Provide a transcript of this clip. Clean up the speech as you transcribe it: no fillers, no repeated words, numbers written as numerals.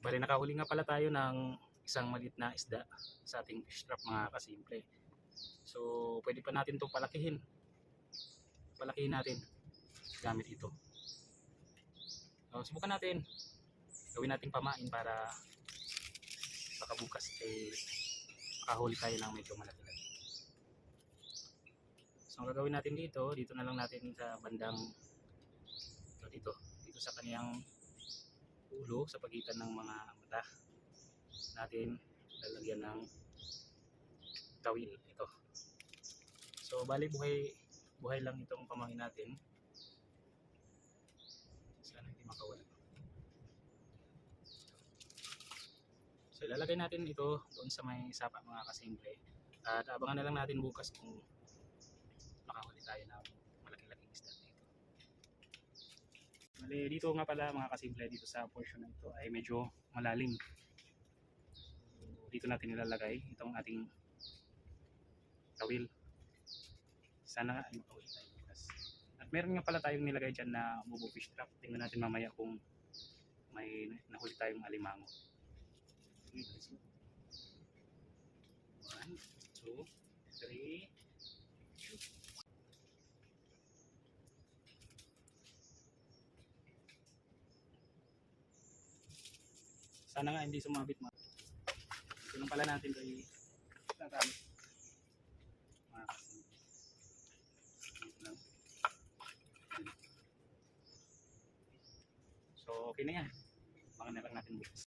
Bali nakahuli nga pala tayo ng isang maliit na isda sa ating fish trap mga kasimple. So pwede pa natin itong palakihin. Palakihin natin gamit ito. So, subukan natin. Gawin nating pamain para baka bukas makahuli tayo ng medyo malaki-laki. So ang gagawin natin dito na lang natin sa bandang dito sa kaniyang ulo, sa pagitan ng mga mata natin lalagyan ng tawil ito. So bali buhay lang itong pamangin natin. Sana hindi makawala. So ilalagay natin ito doon sa may sapa mga kasimple. At abangan na lang natin bukas kung makahuli tayo ng malaki-laking isda dito. Bali dito nga pala mga kasimple, dito sa portion na ito ay medyo malalim. So, dito natin ilalagay itong ating tawil. Sana ay makahuli tayo bukas. At meron nga pala tayong nilagay dyan na bubo fish trap. Tingnan natin mamaya kung may nahuli tayong alimango. 1, 2, 3. Sana nga hindi sumabit mo. Ito lang pala natin kay tagamit. Mga kasimple. Dito lang. So okay na yan. Baka na lang natin bukas.